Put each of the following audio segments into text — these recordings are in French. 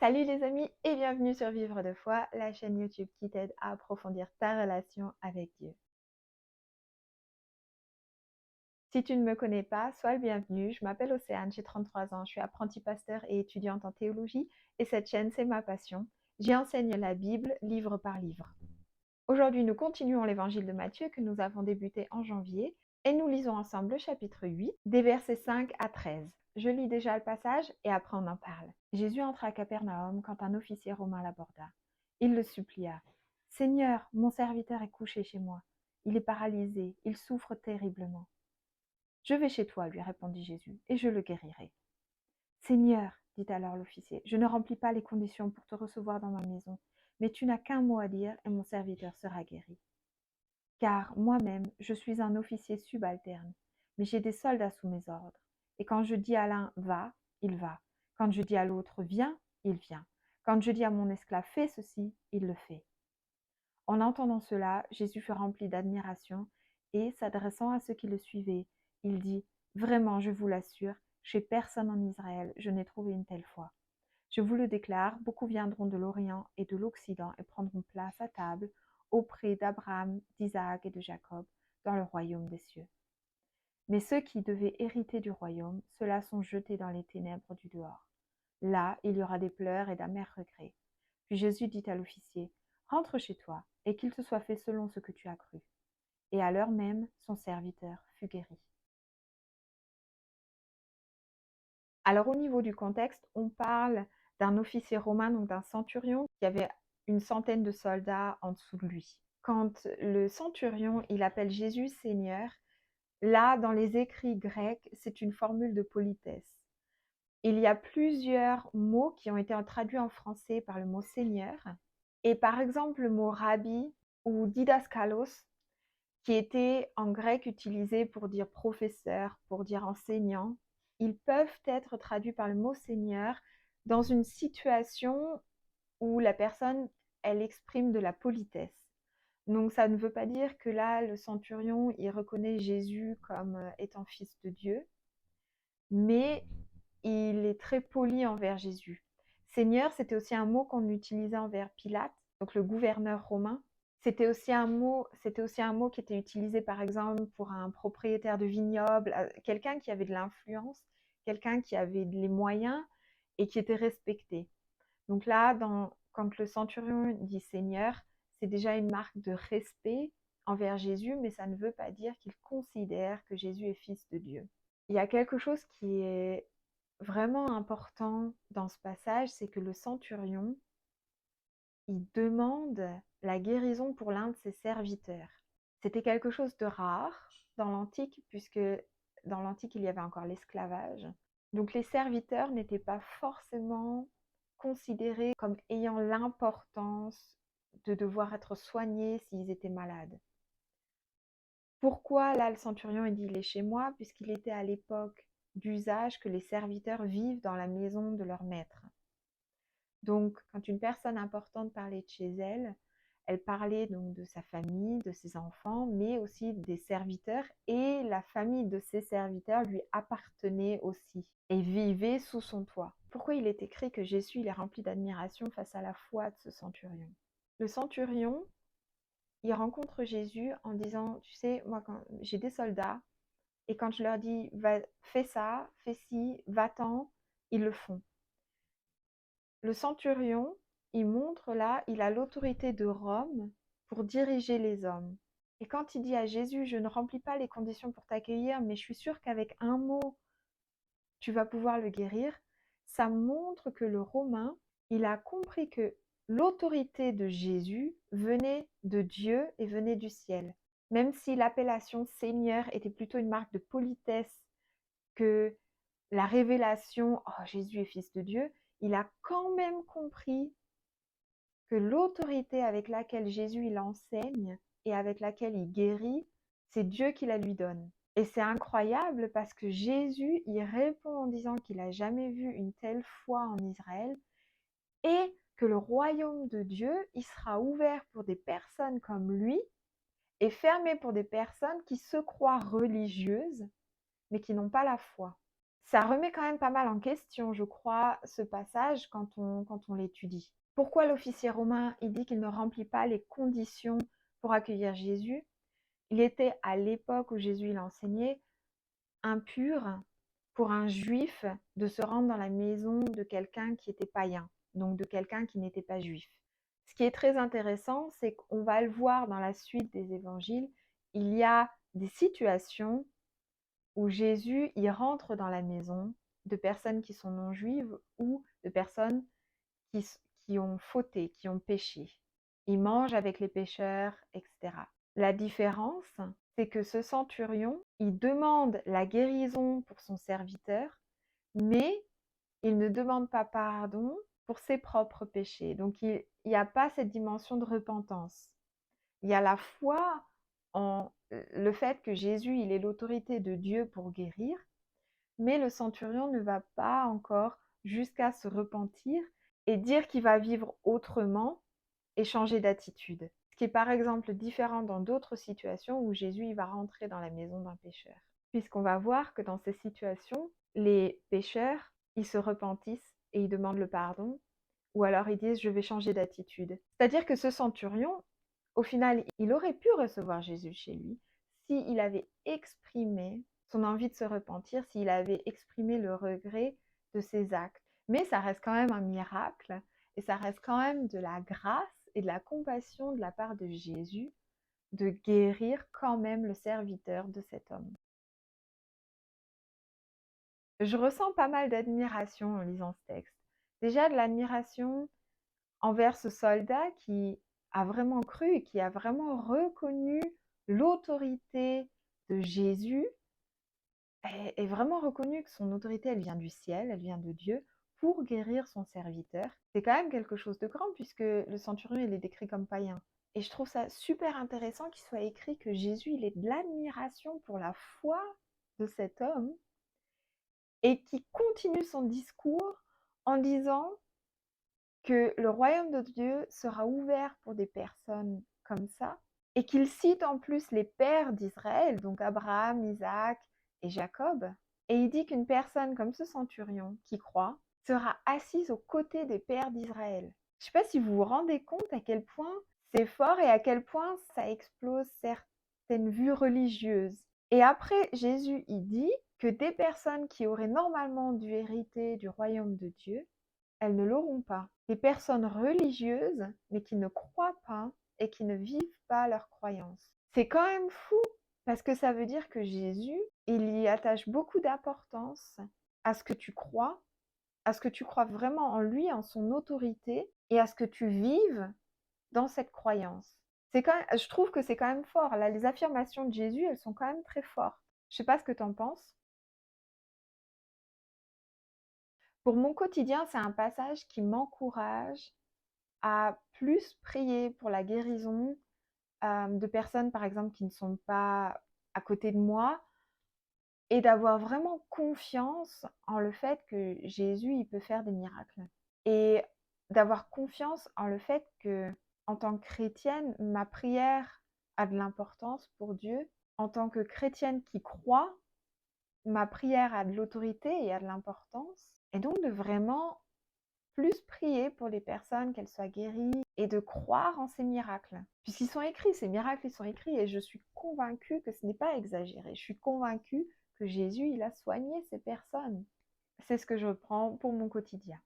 Salut les amis et bienvenue sur Vivre de foi, la chaîne YouTube qui t'aide à approfondir ta relation avec Dieu. Si tu ne me connais pas, sois le bienvenu. Je m'appelle Océane, j'ai 33 ans, je suis apprentie pasteur et étudiante en théologie et cette chaîne, c'est ma passion. J'y enseigne la Bible, livre par livre. Aujourd'hui, nous continuons l'évangile de Matthieu que nous avons débuté en janvier et nous lisons ensemble le chapitre 8, des versets 5 à 13. Je lis déjà le passage et après on en parle. Jésus entra à Capernaum quand un officier romain l'aborda. Il le supplia. « Seigneur, mon serviteur est couché chez moi. Il est paralysé, il souffre terriblement. »« Je vais chez toi, lui répondit Jésus, et je le guérirai. »« Seigneur, dit alors l'officier, je ne remplis pas les conditions pour te recevoir dans ma maison, mais tu n'as qu'un mot à dire et mon serviteur sera guéri. Car moi-même, je suis un officier subalterne, mais j'ai des soldats sous mes ordres. Et quand je dis à l'un « va », il va. Quand je dis à l'autre « viens », il vient. Quand je dis à mon esclave « fais ceci », il le fait. En entendant cela, Jésus fut rempli d'admiration et, s'adressant à ceux qui le suivaient, il dit « Vraiment, je vous l'assure, chez personne en Israël, je n'ai trouvé une telle foi. Je vous le déclare, beaucoup viendront de l'Orient et de l'Occident et prendront place à table auprès d'Abraham, d'Isaac et de Jacob dans le royaume des cieux. Mais ceux qui devaient hériter du royaume, ceux-là sont jetés dans les ténèbres du dehors. Là, il y aura des pleurs et d'amers regrets. » Puis Jésus dit à l'officier, « Rentre chez toi, et qu'il te soit fait selon ce que tu as cru. » Et à l'heure même, son serviteur fut guéri. Alors au niveau du contexte, on parle d'un officier romain, donc d'un centurion, qui avait une centaine de soldats en dessous de lui. Quand le centurion, il appelle Jésus Seigneur, là, dans les écrits grecs, c'est une formule de politesse. Il y a plusieurs mots qui ont été traduits en français par le mot Seigneur. Et par exemple, le mot rabbi ou didaskalos, qui était en grec utilisé pour dire professeur, pour dire enseignant, ils peuvent être traduits par le mot Seigneur dans une situation où la personne, elle exprime de la politesse. Donc ça ne veut pas dire que là, le centurion, il reconnaît Jésus comme étant fils de Dieu, mais il est très poli envers Jésus. Seigneur, c'était aussi un mot qu'on utilisait envers Pilate, donc le gouverneur romain. C'était aussi un mot qui était utilisé par exemple pour un propriétaire de vignoble, quelqu'un qui avait de l'influence, quelqu'un qui avait les moyens et qui était respecté. Donc là, quand le centurion dit Seigneur, c'est déjà une marque de respect envers Jésus, mais ça ne veut pas dire qu'il considère que Jésus est fils de Dieu. Il y a quelque chose qui est vraiment important dans ce passage, c'est que le centurion, il demande la guérison pour l'un de ses serviteurs. C'était quelque chose de rare dans l'Antique, puisque dans l'Antique, il y avait encore l'esclavage. Donc les serviteurs n'étaient pas forcément considérés comme ayant l'importance de devoir être soignés s'ils étaient malades. Pourquoi là le centurion il dit il est chez moi? Puisqu'il était à l'époque d'usage que les serviteurs vivent dans la maison de leur maître. Donc, quand une personne importante parlait de chez elle, elle parlait donc de sa famille, de ses enfants, mais aussi des serviteurs, et la famille de ses serviteurs lui appartenait aussi et vivait sous son toit. Pourquoi il est écrit que Jésus il est rempli d'admiration face à la foi de ce centurion? Le centurion, il rencontre Jésus en disant, tu sais, moi quand j'ai des soldats, et quand je leur dis, fais ça, fais ci, va-t'en, ils le font. Le centurion, il montre là, il a l'autorité de Rome pour diriger les hommes. Et quand il dit à Jésus, je ne remplis pas les conditions pour t'accueillir, mais je suis sûr qu'avec un mot, tu vas pouvoir le guérir, ça montre que le Romain, il a compris que l'autorité de Jésus venait de Dieu et venait du ciel. Même si l'appellation Seigneur était plutôt une marque de politesse que la révélation « Oh, Jésus est fils de Dieu », il a quand même compris que l'autorité avec laquelle Jésus il enseigne et avec laquelle il guérit, c'est Dieu qui la lui donne. Et c'est incroyable parce que Jésus, il répond en disant qu'il n'a jamais vu une telle foi en Israël et que le royaume de Dieu, il sera ouvert pour des personnes comme lui et fermé pour des personnes qui se croient religieuses mais qui n'ont pas la foi. Ça remet quand même pas mal en question, je crois, ce passage quand on l'étudie. Pourquoi l'officier romain, il dit qu'il ne remplit pas les conditions pour accueillir Jésus? Il était, à l'époque où Jésus il enseignait, impur pour un juif de se rendre dans la maison de quelqu'un qui était païen, donc de quelqu'un qui n'était pas juif. Ce qui est très intéressant, c'est qu'on va le voir dans la suite des évangiles, il y a des situations où Jésus il rentre dans la maison de personnes qui sont non juives ou de personnes qui, qui ont fauté, qui ont péché. Il mange avec les pécheurs, etc. La différence, c'est que ce centurion, il demande la guérison pour son serviteur, mais il ne demande pas pardon pour ses propres péchés. Donc il n'y a pas cette dimension de repentance. Il y a la foi en le fait que Jésus, il est l'autorité de Dieu pour guérir, mais le centurion ne va pas encore jusqu'à se repentir et dire qu'il va vivre autrement et changer d'attitude. Ce qui est par exemple différent dans d'autres situations où Jésus il va rentrer dans la maison d'un pécheur. Puisqu'on va voir que dans ces situations, les pécheurs, ils se repentissent et ils demandent le pardon, ou alors ils disent je vais changer d'attitude. C'est-à-dire que ce centurion, au final, il aurait pu recevoir Jésus chez lui s'il avait exprimé son envie de se repentir, s'il avait exprimé le regret de ses actes. Mais ça reste quand même un miracle et ça reste quand même de la grâce et de la compassion de la part de Jésus de guérir quand même le serviteur de cet homme. Je ressens pas mal d'admiration en lisant ce texte. Déjà de l'admiration envers ce soldat qui a vraiment cru et qui a vraiment reconnu l'autorité de Jésus et vraiment reconnu que son autorité, elle vient du ciel, elle vient de Dieu pour guérir son serviteur. C'est quand même quelque chose de grand puisque le centurion, il est décrit comme païen. Et je trouve ça super intéressant qu'il soit écrit que Jésus, il est de l'admiration pour la foi de cet homme et qui continue son discours en disant que le royaume de Dieu sera ouvert pour des personnes comme ça, et qu'il cite en plus les pères d'Israël, donc Abraham, Isaac et Jacob, et il dit qu'une personne comme ce centurion qui croit sera assise aux côtés des pères d'Israël. Je ne sais pas si vous vous rendez compte à quel point c'est fort et à quel point ça explose certaines vues religieuses. Et après, Jésus, il dit que des personnes qui auraient normalement dû hériter du royaume de Dieu, elles ne l'auront pas. Les personnes religieuses, mais qui ne croient pas et qui ne vivent pas leur croyance. C'est quand même fou, parce que ça veut dire que Jésus, il y attache beaucoup d'importance à ce que tu crois, à ce que tu crois vraiment en lui, en son autorité, et à ce que tu vives dans cette croyance. Je trouve que c'est quand même fort. Là, les affirmations de Jésus, elles sont quand même très fortes. Je sais pas ce que tu en penses. Pour mon quotidien, c'est un passage qui m'encourage à plus prier pour la guérison de personnes, par exemple, qui ne sont pas à côté de moi, et d'avoir vraiment confiance en le fait que Jésus, il peut faire des miracles. Et d'avoir confiance en le fait que, en tant que chrétienne, ma prière a de l'importance pour Dieu. En tant que chrétienne qui croit, ma prière a de l'autorité et a de l'importance. Et donc de vraiment plus prier pour les personnes, qu'elles soient guéries, et de croire en ces miracles. Puisqu'ils sont écrits, ces miracles, ils sont écrits, et je suis convaincue que ce n'est pas exagéré. Je suis convaincue que Jésus, il a soigné ces personnes. C'est ce que je prends pour mon quotidien.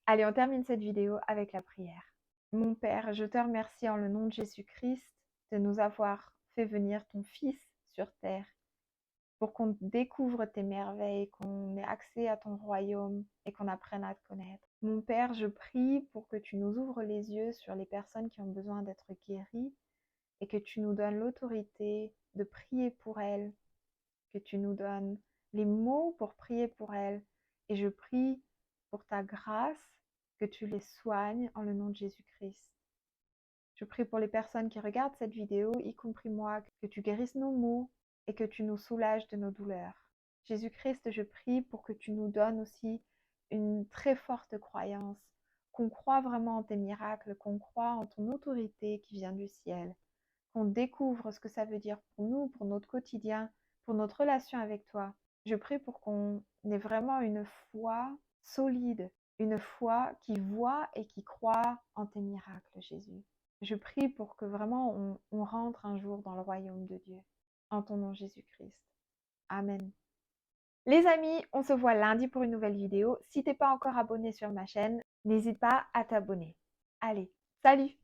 Allez, on termine cette vidéo avec la prière. Mon Père, je te remercie en le nom de Jésus-Christ de nous avoir fait venir ton Fils sur terre pour qu'on découvre tes merveilles, qu'on ait accès à ton royaume et qu'on apprenne à te connaître. Mon Père, je prie pour que tu nous ouvres les yeux sur les personnes qui ont besoin d'être guéries et que tu nous donnes l'autorité de prier pour elles, que tu nous donnes les mots pour prier pour elles. Et je prie pour ta grâce, que tu les soignes en le nom de Jésus-Christ. Je prie pour les personnes qui regardent cette vidéo, y compris moi, que tu guérisses nos maux et que tu nous soulages de nos douleurs. Jésus-Christ, je prie pour que tu nous donnes aussi une très forte croyance, qu'on croit vraiment en tes miracles, qu'on croit en ton autorité qui vient du ciel, qu'on découvre ce que ça veut dire pour nous, pour notre quotidien, pour notre relation avec toi. Je prie pour qu'on ait vraiment une foi solide, une foi qui voit et qui croit en tes miracles, Jésus. Je prie pour que vraiment on rentre un jour dans le royaume de Dieu. En ton nom, Jésus-Christ. Amen. Les amis, on se voit lundi pour une nouvelle vidéo. Si t'es pas encore abonné sur ma chaîne, n'hésite pas à t'abonner. Allez, salut!